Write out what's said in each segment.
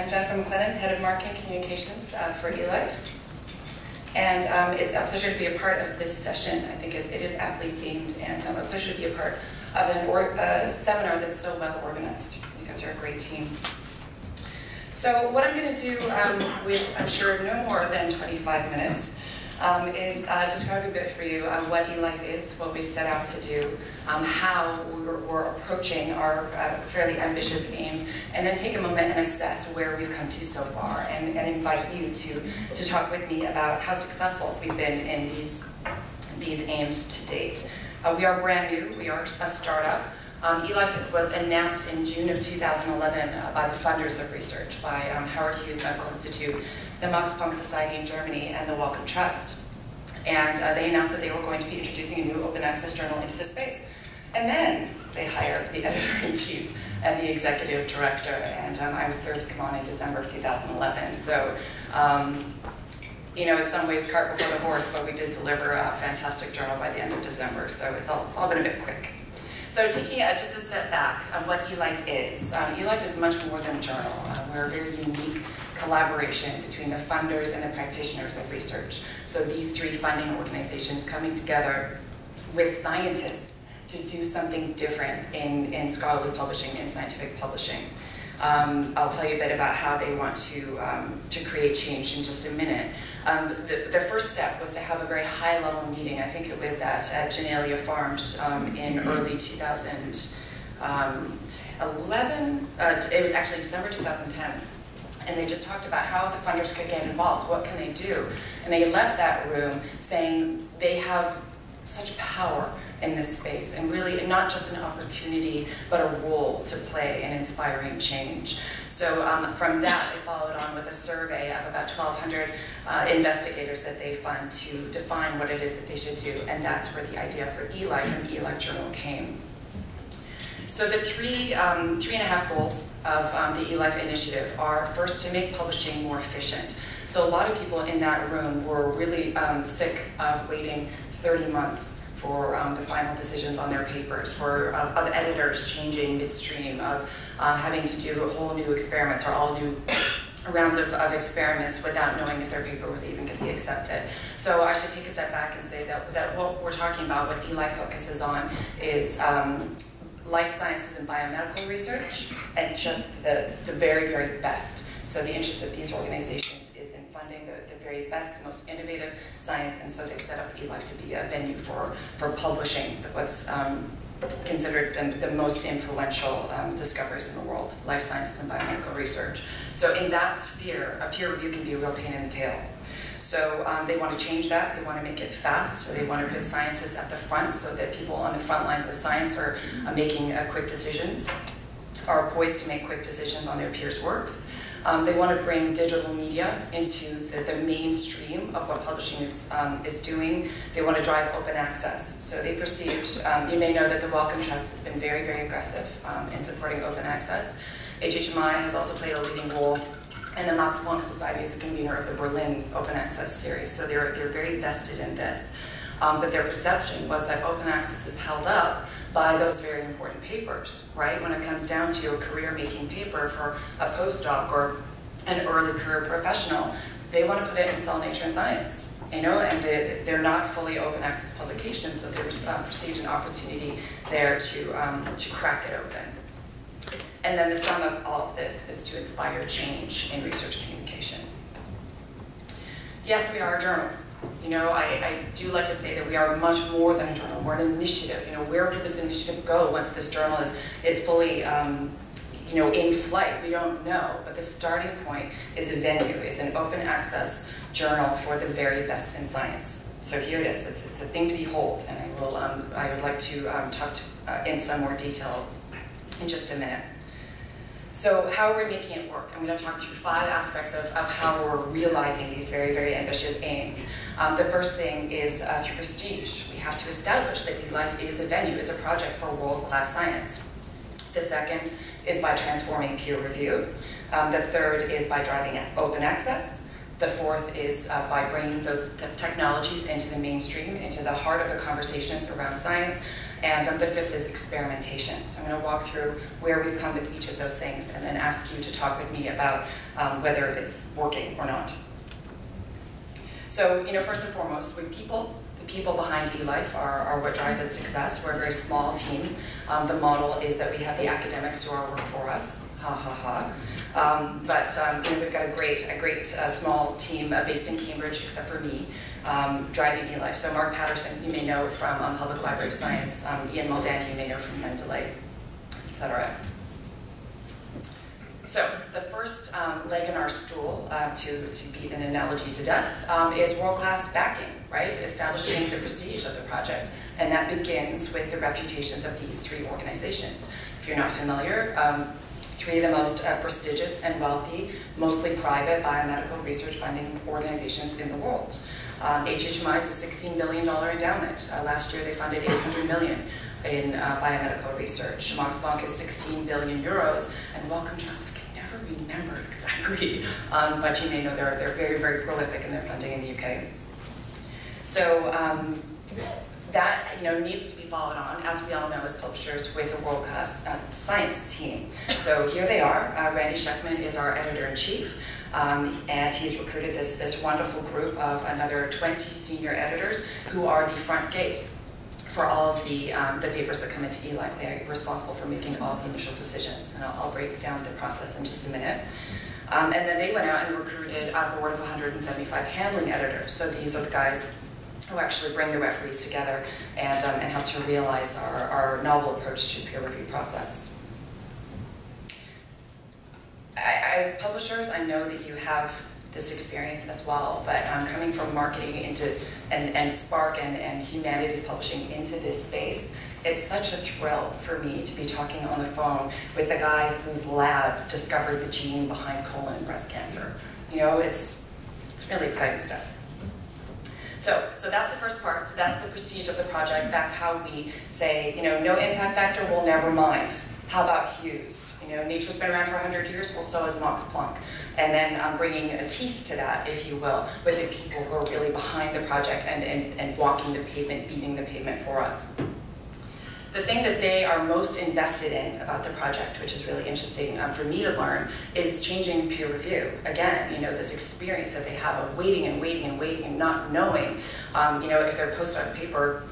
I'm Jennifer McLennan, Head of Marketing Communications for eLife. And it's a pleasure to be a part of this session. I think it is aptly themed, and a pleasure to be a part of a seminar that's so well organized. You guys are a great team. So what I'm going to do with, I'm sure, no more than 25 minutes is describe a bit for you what eLife is, what we've set out to do, how we're approaching our fairly ambitious aims, and then take a moment and assess where we've come to so far, and invite you to talk with me about how successful we've been in these aims to date. We are brand new, we are a startup. eLife was announced in June of 2011 by the funders of research, by Howard Hughes Medical Institute, the Max Planck Society in Germany, and the Wellcome Trust. And they announced that they were going to be introducing a new open access journal into the space. And then they hired the editor-in-chief and the executive director, and I was third to come on in December of 2011. So, you know, in some ways, cart before the horse, but we did deliver a fantastic journal by the end of December, so it's all been a bit quick. So taking just a step back on what eLife is. eLife is much more than a journal. We're a very unique collaboration between the funders and the practitioners of research. So these three funding organizations coming together with scientists to do something different in scholarly publishing and scientific publishing. I'll tell you a bit about how they want to create change in just a minute. The first step was to have a very high-level meeting. I think it was at Genelia Farms in early 2011. It was actually December 2010. And they just talked about how the funders could get involved. What can they do? And they left that room saying they have such power in this space, and really not just an opportunity, but a role to play in inspiring change. So from that, they followed on with a survey of about 1,200 investigators that they fund to define what it is that they should do, and that's where the idea for eLife and the eLive Journal came. So the three and a half goals of the eLife initiative are, first, to make publishing more efficient. So a lot of people in that room were really sick of waiting 30 months for the final decisions on their papers, of editors changing midstream, of having to do whole new experiments or all new rounds of experiments without knowing if their paper was even going to be accepted. So I should take a step back and say that what we're talking about, what eLife focuses on, is life sciences and biomedical research, and just the very, very best. So the interest of these organizations is in funding the very best, the most innovative science, and so they've set up eLife to be a venue for publishing what's considered the most influential discoveries in the world, life sciences and biomedical research. So in that sphere, a peer review can be a real pain in the tail. So they want to change that. They want to make it fast. So they want to put scientists at the front so that people on the front lines of science are making quick decisions, are poised to make quick decisions on their peers' works. They want to bring digital media into the mainstream of what publishing is doing. They want to drive open access. So they perceived, you may know that the Wellcome Trust has been very, very aggressive in supporting open access. HHMI has also played a leading role, and the Max Planck Society is the convener of the Berlin Open Access Series. So they're very vested in this. But their perception was that open access is held up by those very important papers, right? When it comes down to a career-making paper for a postdoc or an early career professional, they want to put it in Cell, Nature, and Science, you know, and they're not fully open access publications, so there was perceived an opportunity there to crack it open. And then the sum of all of this is to inspire change in research communication. Yes, we are a journal. You know, I do like to say that we are much more than a journal. We're an initiative. You know, where will this initiative go once this journal is fully, you know, in flight? We don't know. But the starting point is a venue, is an open access journal for the very best in science. So here it is. It's a thing to behold, and I would like to talk in some more detail in just a minute. So how are we making it work? I'm going to talk through 5 aspects of how we're realizing these very, very ambitious aims. The first thing is through prestige. We have to establish that eLife is a venue, is a project for world-class science. The second is by transforming peer review. The third is by driving open access. The fourth is by bringing those technologies into the mainstream, into the heart of the conversations around science. And the fifth is experimentation. So I'm going to walk through where we've come with each of those things and then ask you to talk with me about whether it's working or not. So, first and foremost, the people behind eLife are what drive its success. We're a very small team. The model is that we have the academics do our work for us. Ha ha ha. But we've got a great small team based in Cambridge, except for me, driving eLife. So Mark Patterson, you may know from Public Library of Science. Ian Mulvaney, you may know from Mendeley, etc. So the first leg in our stool, to beat an analogy to death, is world-class backing, right? Establishing the prestige of the project. And that begins with the reputations of these three organizations. If you're not familiar, three of the most prestigious and wealthy, mostly private biomedical research funding organizations in the world. HHMI is a $16 billion endowment. Last year they funded $800 million in biomedical research. Max Planck is 16 billion euros, and Wellcome Trust, I can never remember exactly, but you may know they're very, very prolific in their funding in the UK. So that needs to be followed on, as we all know as publishers, with a world-class science team. So here they are. Randy Sheckman is our editor-in-chief, and he's recruited this wonderful group of another 20 senior editors who are the front gate for all of the papers that come into eLife. They're responsible for making all the initial decisions, and I'll break down the process in just a minute. And then they went out and recruited a board of 175 handling editors. So these are the guys who actually bring the referees together and help to realize our novel approach to peer review process. As publishers, I know that you have this experience as well, but coming from marketing and Spark and humanities publishing into this space, it's such a thrill for me to be talking on the phone with the guy whose lab discovered the gene behind colon and breast cancer. It's really exciting stuff. So that's the first part. So that's the prestige of the project. That's how we say, no impact factor, we'll never mind. How about Hughes? Nature's been around for 100 years, well, so has Max Planck. And then bringing a teeth to that, if you will, with the people who are really behind the project and walking the pavement, beating the pavement for us. The thing that they are most invested in about the project, which is really interesting for me to learn, is changing peer review. Again, this experience that they have of waiting and waiting and waiting and not knowing, if their postdoc's paper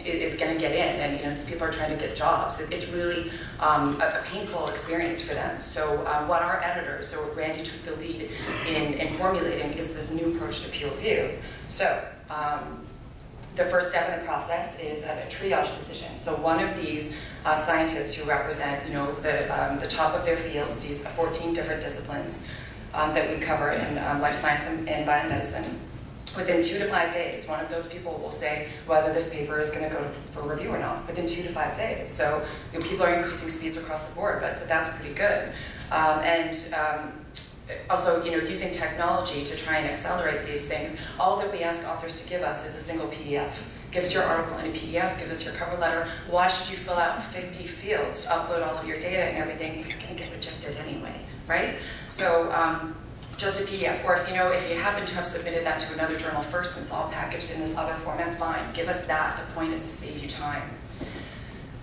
is going to get in, and these people are trying to get jobs. It's really a painful experience for them. So what our editors, so Randy took the lead in formulating, is this new approach to peer review. So the first step in the process is a triage decision. So one of these scientists who represent the top of their fields, these 14 different disciplines that we cover in life science and biomedicine, within 2 to 5 days, one of those people will say whether this paper is going to go for review or not, within 2 to 5 days. So people are increasing speeds across the board, but that's pretty good. Also, using technology to try and accelerate these things, all that we ask authors to give us is a single PDF. Give us your article in a PDF, give us your cover letter. Why should you fill out 50 fields to upload all of your data and everything if you're going to get rejected anyway, right? So just a PDF, or if you happen to have submitted that to another journal first and it's all packaged in this other format, fine, give us that. The point is to save you time.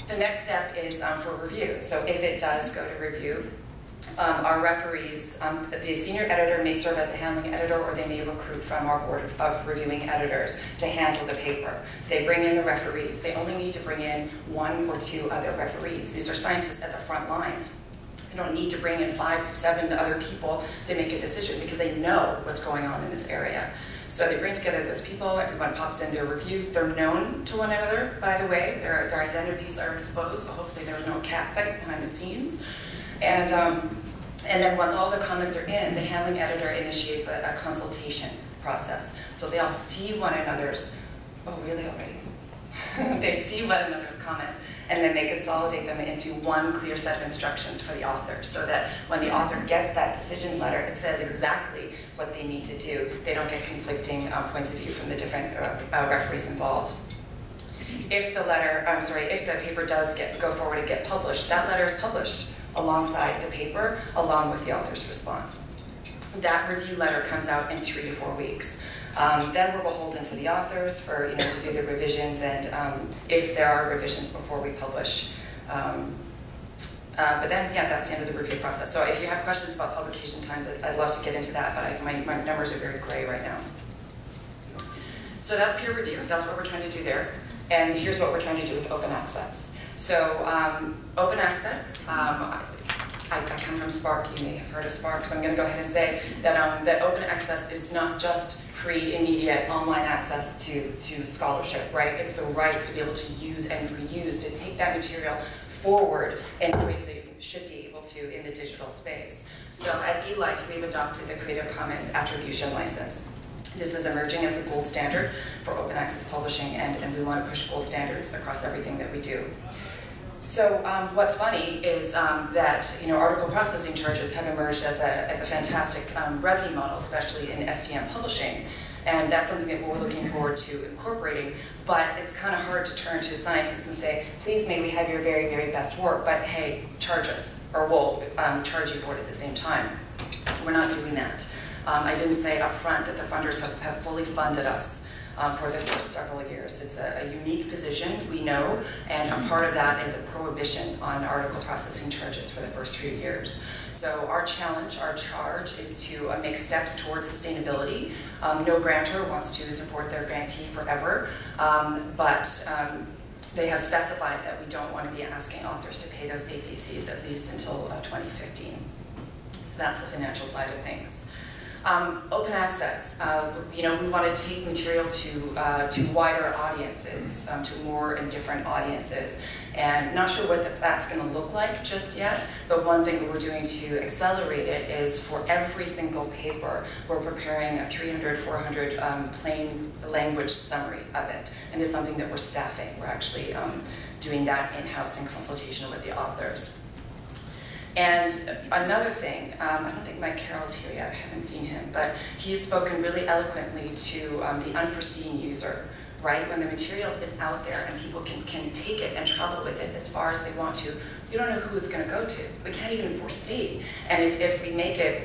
The next step is for review. So if it does go to review, our referees, the senior editor may serve as a handling editor, or they may recruit from our board of reviewing editors to handle the paper. They bring in the referees. They only need to bring in 1 or 2 other referees. These are scientists at the front lines. They don't need to bring in 5, 7 other people to make a decision because they know what's going on in this area. So they bring together those people, everyone pops in their reviews. They're known to one another, by the way. Their identities are exposed, so hopefully there are no cat fights behind the scenes. And then once all the comments are in, the handling editor initiates a consultation process. So they all see one another's, oh really already? They see one another's comments, and then they consolidate them into one clear set of instructions for the author, so that when the author gets that decision letter, it says exactly what they need to do. They don't get conflicting points of view from the different referees involved. If the paper does go forward and get published, that letter is published alongside the paper, along with the author's response. That review letter comes out in 3 to 4 weeks. Then we're beholden to the authors for, to do the revisions, and if there are revisions before we publish. But then, yeah, that's the end of the review process. So if you have questions about publication times, I'd love to get into that, but my numbers are very gray right now. So that's peer review. That's what we're trying to do there. And here's what we're trying to do with open access. So open access, I come from Spark. You may have heard of Spark, so I'm going to go ahead and say that, that open access is not just free, immediate, online access to scholarship, right? It's the rights to be able to use and reuse, to take that material forward in ways that you should be able to in the digital space. So at eLife, we've adopted the Creative Commons Attribution License. This is emerging as the gold standard for open access publishing, and we want to push gold standards across everything that we do. So what's funny is that article processing charges have emerged as a fantastic revenue model, especially in STM publishing. And that's something that we're looking forward to incorporating, but it's kind of hard to turn to scientists and say, please may we have your very, very best work, but hey, charge us, or we'll charge you for it at the same time. So we're not doing that. I didn't say up front that the funders have fully funded us for the first several years. It's a unique position, we know, and a part of that is a prohibition on article processing charges for the first few years. So our challenge, our charge, is to make steps towards sustainability. No grantor wants to support their grantee forever, but they have specified that we don't want to be asking authors to pay those APCs at least until 2015. So that's the financial side of things. Open access, we want to take material to wider audiences, to more and different audiences, and not sure what that's going to look like just yet, but one thing we're doing to accelerate it is for every single paper, we're preparing a 300, 400 plain language summary of it, and it's something that we're staffing. We're actually doing that in-house in consultation with the authors. And another thing, I don't think Mike Carroll's here yet, I haven't seen him, but he's spoken really eloquently to the unforeseen user, right? When the material is out there and people can take it and travel with it as far as they want to, you don't know who it's going to go to. We can't even foresee. And if we make it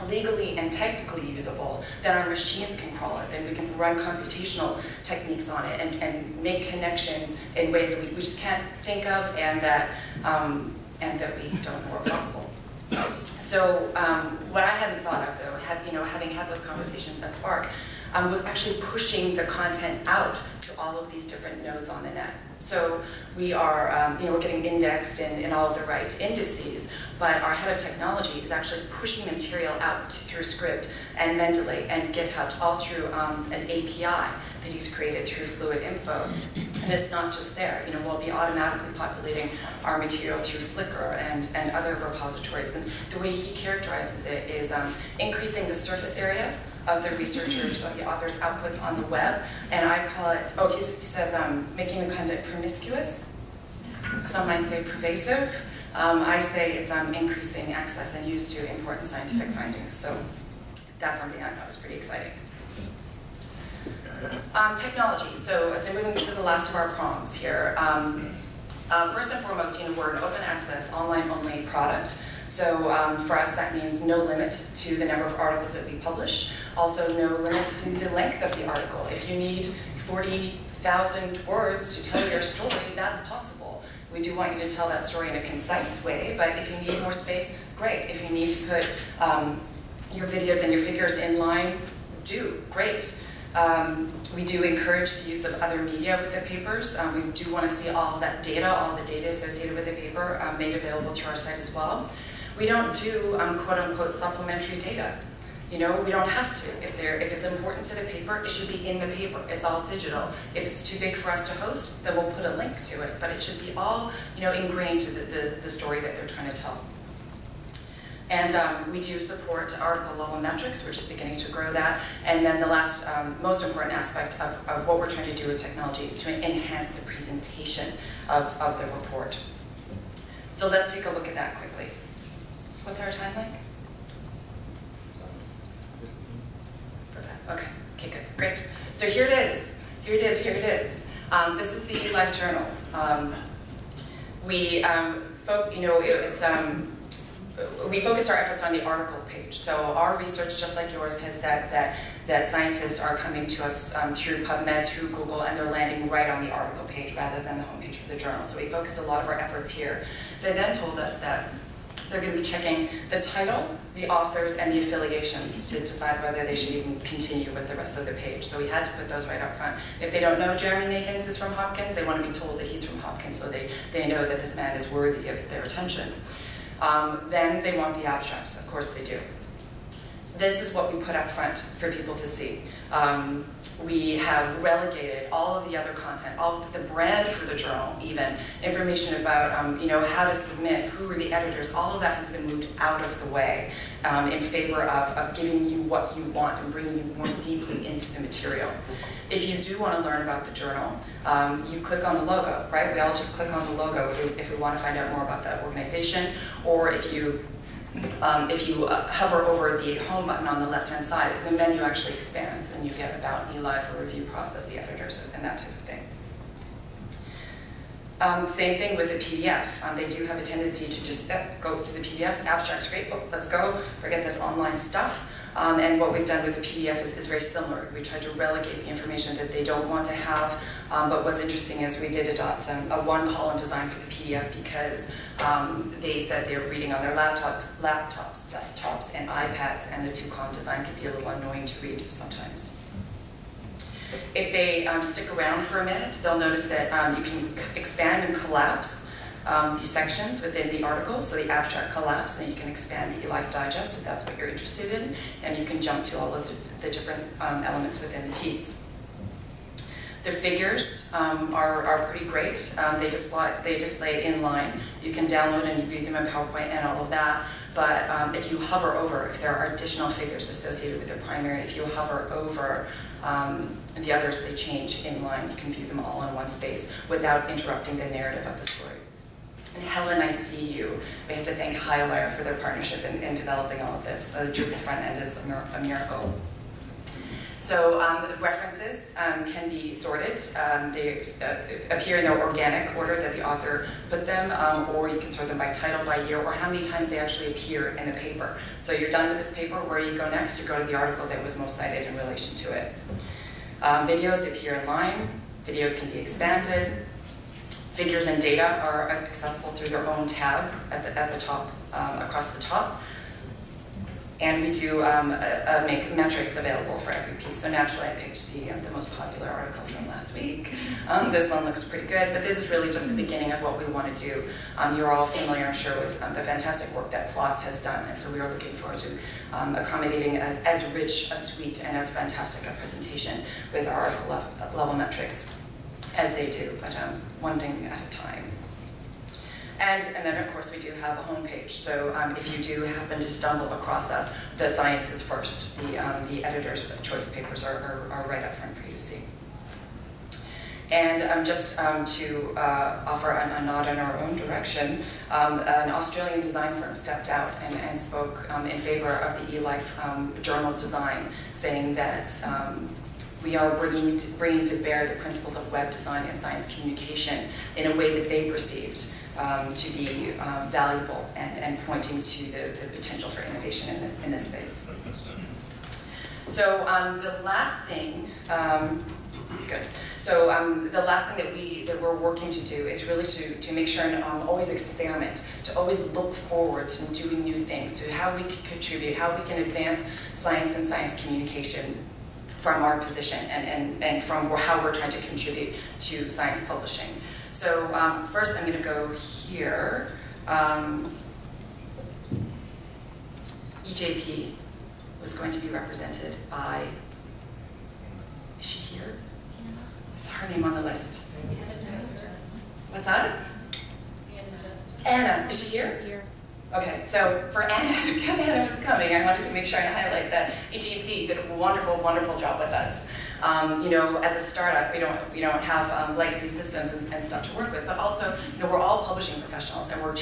legally and technically usable, then our machines can crawl it, then we can run computational techniques on it and make connections in ways that we just can't think of, and that we don't know are possible. So what I hadn't thought of, though, having had those conversations at Spark, was actually pushing the content out to all of these different nodes on the net. So we are, we're getting indexed in all of the right indices, but our head of technology is actually pushing the material out through Script and Mendeley and GitHub, all through an API that he's created through Fluid Info. And it's not just there. We'll be automatically populating our material through Flickr and other repositories. And the way he characterizes it is increasing the surface area of the researchers, of the author's outputs on the web, and I call it, he says making the content promiscuous. Some might say pervasive. I say it's increasing access and use to important scientific findings. So that's something I thought was pretty exciting. Technology. So moving to the last of our prongs here. First and foremost, we're an open access, online-only product. So for us, that means no limit to the number of articles that we publish. Also, no limits to the length of the article. If you need 40,000 words to tell your story, that's possible. We do want you to tell that story in a concise way, but if you need more space, great. If you need to put your videos and your figures in line, great. We do encourage the use of other media with the papers. We do want to see all that data, all the data associated with the paper made available through our site as well. We don't do quote-unquote supplementary data. We don't have to. If it's important to the paper, it should be in the paper. It's all digital. If it's too big for us to host, then we'll put a link to it. But it should be all ingrained to the story that they're trying to tell. And we do support article level metrics. We're just beginning to grow that. And then the last, most important aspect of what we're trying to do with technology is to enhance the presentation of the report. So let's take a look at that quickly. What's our time like? What's that? Okay, good, great. So here it is. This is the ELive Journal. We focused our efforts on the article page. So our research, just like yours, has said that that scientists are coming to us through PubMed, through Google, and they're landing right on the article page rather than the homepage for the journal. So we focus a lot of our efforts here. They then told us that they're going to be checking the title, the authors, and the affiliations to decide whether they should even continue with the rest of the page. So we had to put those right up front. If they don't know Jeremy Nathans is from Hopkins, they want to be told that he's from Hopkins, so they know that this man is worthy of their attention. Then they want the abstracts. Of course they do. This is what we put up front for people to see. We have relegated all of the other content, all of the brand for the journal, even information about you know, how to submit, who are the editors. All of that has been moved out of the way in favor of giving you what you want and bringing you more deeply into the material. If you do want to learn about the journal, you click on the logo, right? We all just click on the logo if we want to find out more about that organization, or if you hover over the home button on the left-hand side, the menu actually expands and you get about eLife, a review process, the editors, and that type of thing. Same thing with the PDF. They do have a tendency to just go to the PDF, abstract's great, oh, let's go, forget this online stuff. And what we've done with the PDF is very similar. We tried to relegate the information that they don't want to have, but what's interesting is we did adopt a one-column design for the PDF because they said they were reading on their laptops, desktops, and iPads, and the two-column design can be a little annoying to read sometimes. If they stick around for a minute, they'll notice that you can expand and collapse these sections within the article, so the abstract collapse, and you can expand the eLife digest if that's what you're interested in, and you can jump to all of the different elements within the piece. The figures are pretty great. They display inline. You can download and view them in PowerPoint and all of that, but if you hover over, if there are additional figures associated with the primary, if you hover over the others, they change inline. You can view them all in one space without interrupting the narrative of the story. And Helen, I see you. We have to thank Hyatt for their partnership in developing all of this. The Drupal front end is a miracle. So references can be sorted. They appear in their organic order that the author put them, or you can sort them by title, by year, or how many times they actually appear in the paper. So you're done with this paper, where do you go next? You go to the article that was most cited in relation to it. Videos appear in line. Videos can be expanded. Figures and data are accessible through their own tab at the top, across the top. And we do make metrics available for every piece. So naturally, I picked the most popular article from last week. This one looks pretty good, but this is really just the beginning of what we want to do. You're all familiar, I'm sure, with the fantastic work that PLOS has done, and so we are looking forward to accommodating as rich a suite and as fantastic a presentation with our article level metrics as they do, but one thing at a time. And then, of course, we do have a homepage. So if you do happen to stumble across us, the science is first. The editor's choice papers are right up front for you to see. And just to offer a nod in our own direction, an Australian design firm stepped out and spoke in favor of the eLife journal design, saying that we are bringing to bear the principles of web design and science communication in a way that they perceived to be valuable and pointing to the potential for innovation in this space. So the last thing, good. So the last thing that we're working to do is really to make sure and always experiment, to always look forward to doing new things, to how we can contribute, how we can advance science and science communication from our position and from how we're trying to contribute to science publishing. So first I'm going to go here. EJP was going to be represented by, is she here? Is her name on the list? What's that? Anna, is she here? She's here. Okay, so for Anna, because Anna was coming, I wanted to make sure and highlight that EJP did a wonderful, wonderful job with us. You know, as a startup, we don't have legacy systems and stuff to work with, but also, you know, we're all publishing professionals, and we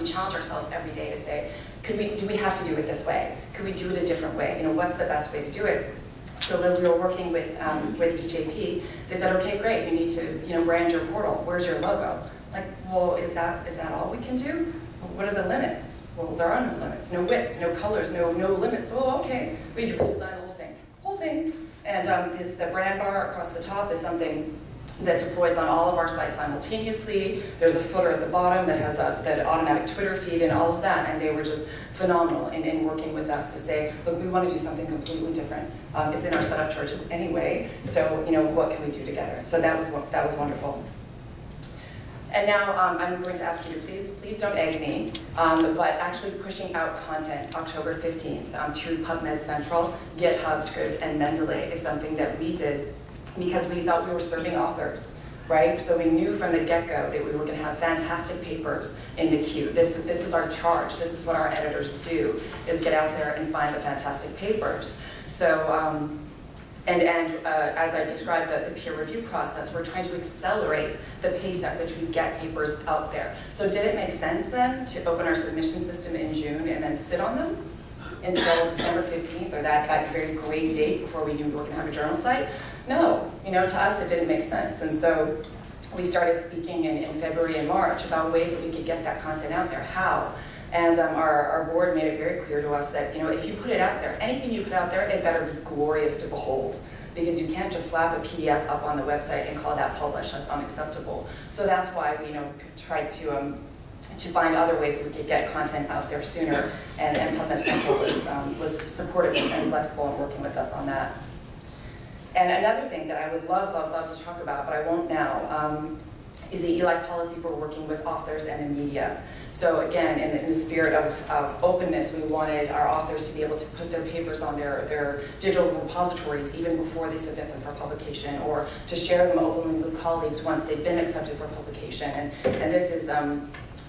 challenge ourselves every day to say, do we have to do it this way? Could we do it a different way? You know, what's the best way to do it? So when we were working with EJP, they said, okay, great, you need to, you know, brand your portal. Where's your logo? Like, well, is that all we can do? What are the limits? Well, there are no limits. No width, no colors, no limits. Oh, okay. We had to redesign the whole thing. thing. And the brand bar across the top is something that deploys on all of our sites simultaneously. There's a footer at the bottom that has that automatic Twitter feed and all of that, and they were just phenomenal in working with us to say, look, we want to do something completely different. It's in our setup charges anyway, so what can we do together? So that was wonderful. And now I'm going to ask you to please don't egg me, but actually pushing out content October 15th through Pubmed Central, GitHub Script, and Mendeley is something that we did because we thought we were serving authors, right? So we knew from the get-go that we were going to have fantastic papers in the queue. This is our charge. This is what our editors do, is get out there and find the fantastic papers. So, as I described the peer review process, we're trying to accelerate the pace at which we get papers out there. So did it make sense then to open our submission system in June and then sit on them until December 15th, or that very great date before we knew we were going to have a journal site? No, to us it didn't make sense. And so we started speaking in February and March about ways that we could get that content out there. How? And our board made it very clear to us that if you put it out there, anything you put out there, it better be glorious to behold, because you can't just slap a PDF up on the website and call that publish. That's unacceptable. So that's why we tried to find other ways that we could get content out there sooner, and Pubmed Central was supportive and flexible in working with us on that. And another thing that I would love to talk about, but I won't now, is the eLife policy for working with authors and the media. So again, in the spirit of openness, we wanted our authors to be able to put their papers on their digital repositories even before they submit them for publication, or to share them openly with colleagues once they've been accepted for publication. And this is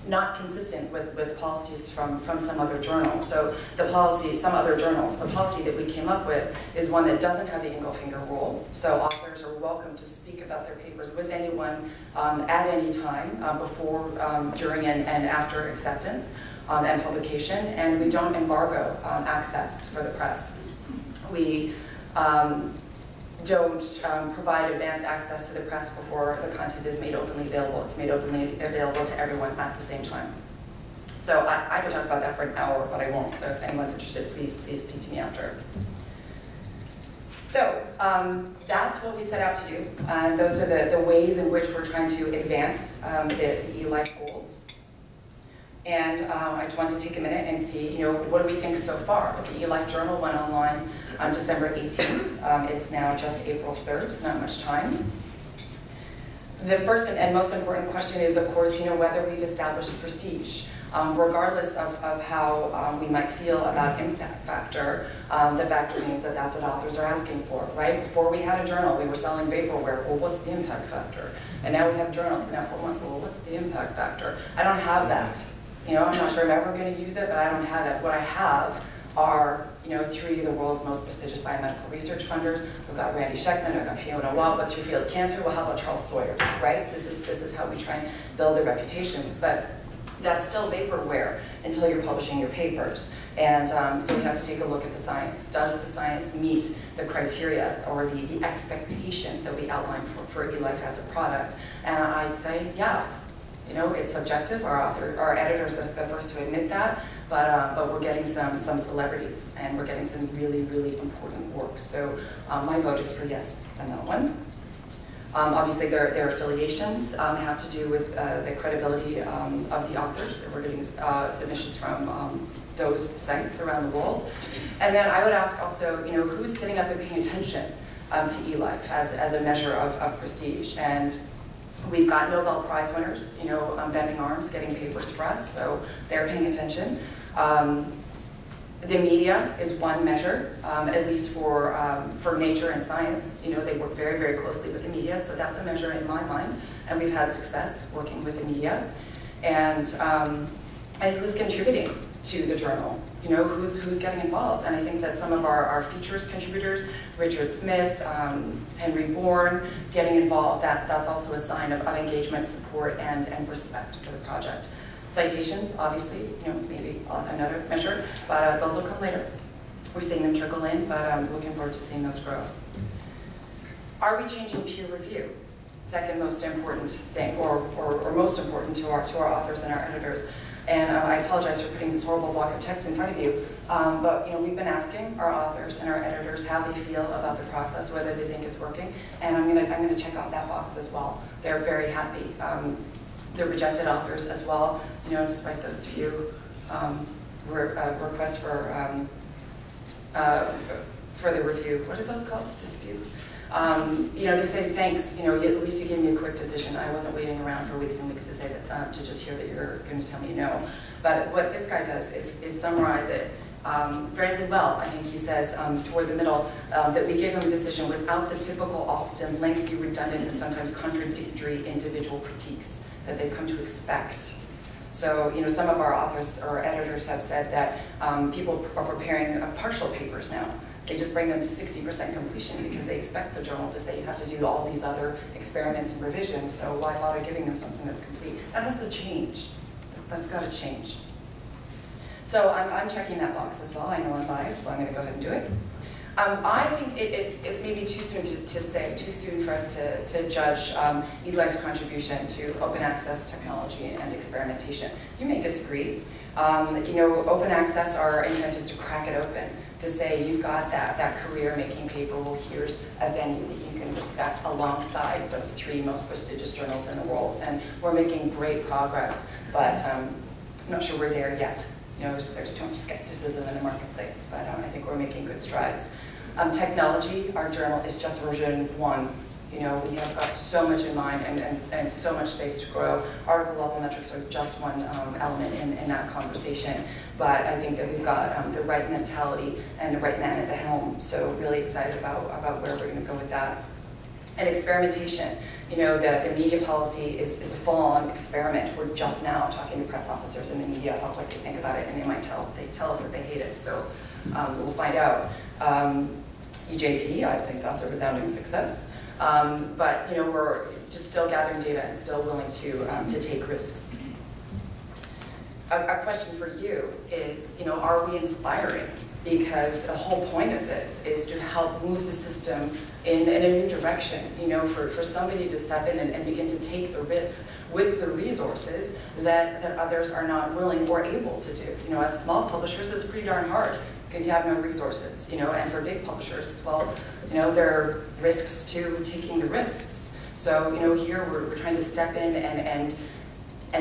not consistent with policies from some other journals. So the policy that we came up with is one that doesn't have the engulfinger rule. So authors are welcome to speak about their papers with anyone at any time before, during, and after acceptance and publication. And we don't embargo access for the press. We don't provide advance access to the press before the content is made openly available. It's made openly available to everyone at the same time. So I could talk about that for an hour, but I won't. So if anyone's interested, please speak to me after. So that's what we set out to do. Those are the ways in which we're trying to advance the eLife goals. And I just want to take a minute and see, what do we think so far? The eLive Journal went online on December 18th. It's now just April 3rd. It's not much time. The first and most important question is, of course, whether we've established prestige. Regardless of how we might feel about impact factor, the factor means that that's what authors are asking for, right? Before we had a journal, we were selling vaporware. Well, what's the impact factor? And now we have a journal. It's been out 4 months. Well, what's the impact factor? I don't have that. I'm not sure I'm ever going to use it, but I don't have it. What I have are, 3 of the world's most prestigious biomedical research funders. We've got Randy Sheckman, I've got Fiona Watt. What's your field? Cancer? Well, how about Charles Sawyer, right? This is how we try and build the reputations. But that's still vaporware until you're publishing your papers. And so we have to take a look at the science. Does the science meet the criteria or the expectations that we outline for eLife as a product? And I'd say, yeah. It's subjective. Our editors are the first to admit that, but we're getting some celebrities, and we're getting some really, really important work. So my vote is for yes on that one. Obviously, their affiliations have to do with the credibility of the authors. We're getting submissions from those sites around the world. And then I would ask also, who's sitting up and paying attention to eLife as a measure of prestige? And we've got Nobel Prize winners, bending arms, getting papers for us, so they're paying attention. The media is one measure, at least for nature and science. They work very, very closely with the media, so that's a measure in my mind, and we've had success working with the media. And who's contributing to the journal? Who's getting involved? And I think that some of our features contributors, Richard Smith, Henry Bourne, getting involved, that's also a sign of engagement, support, and respect for the project. Citations, obviously, maybe another measure, but those will come later. We're seeing them trickle in, but I'm looking forward to seeing those grow. Are we changing peer review? second most important thing, or most important to our authors and our editors. And I apologize for putting this horrible block of text in front of you, but we've been asking our authors and our editors how they feel about the process, whether they think it's working, and I'm gonna check off that box as well. They're very happy. They're rejected authors as well, despite those few requests for the review. What are those called? Disputes. They say, thanks, at least you gave me a quick decision. I wasn't waiting around for weeks and weeks to say that, to just hear that you're going to tell me no. But what this guy does is summarize it very well. I think he says toward the middle that we gave him a decision without the typical, often lengthy, redundant, and sometimes contradictory individual critiques that they've come to expect. So, some of our authors or editors have said that people are preparing partial papers now. They just bring them to 60% completion because they expect the journal to say you have to do all these other experiments and revisions, so why bother giving them something that's complete? That has to change. That's got to change. So I'm checking that box as well. I know I'm biased, but I'm going to go ahead and do it. I think it's maybe too soon too soon for us to judge eLife's contribution to open access technology and experimentation. You may disagree. Open access, our intent is to crack it open, to say you've got that career-making paper, well, here's a venue that you can respect alongside those 3 most prestigious journals in the world. And we're making great progress, but I'm not sure we're there yet. There's too much skepticism in the marketplace, but I think we're making good strides. Technology, our journal is just version 1. We have got so much in mind and so much space to grow. Article level metrics are just one element in that conversation, but I think that we've got the right mentality and the right man at the helm, so really excited about where we're going to go with that. And experimentation, the media policy is a full-on experiment. We're just now talking to press officers in the media about what they think about it, and they tell us that they hate it, so we'll find out. EJP, I think that's a resounding success. But we're just still gathering data and still willing to take risks. A question for you is, are we inspiring? Because the whole point of this is to help move the system in a new direction. For somebody to step in and begin to take the risks with the resources that others are not willing or able to do. As small publishers, it's pretty darn hard. You have no resources, and for big publishers, well, there are risks to taking the risks. So, here we're trying to step in and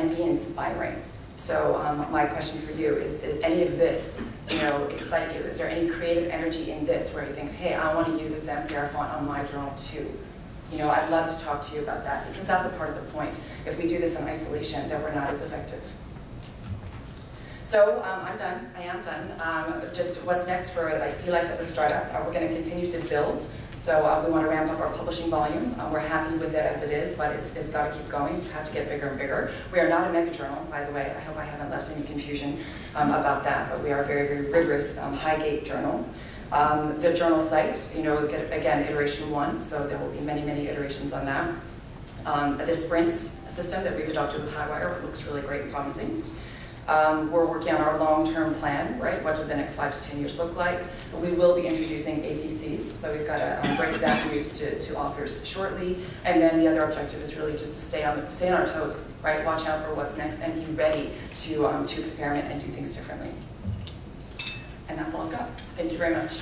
be inspiring. So, my question for you is any of this, excite you? Is there any creative energy in this where you think, hey, I want to use a sans serif font on my journal too? I'd love to talk to you about that, because that's a part of the point. If we do this in isolation, then we're not as effective. So I'm done. I am done. Just what's next for eLife as a startup? We're going to continue to build. So we want to ramp up our publishing volume. We're happy with it as it is, but it's got to keep going. It's had to get bigger and bigger. We are not a mega journal, by the way. I hope I haven't left any confusion about that. But we are a very, very rigorous Highgate journal. The journal site, again, iteration 1. So there will be many, many iterations on that. The sprints system that we've adopted with Highwire looks really great and promising. We're working on our long-term plan, right? What do the next 5 to 10 years look like? We will be introducing APCs, so we've got to break that news to authors shortly. And then the other objective is really just to stay on our toes, right? Watch out for what's next and be ready to experiment and do things differently. And that's all I've got. Thank you very much.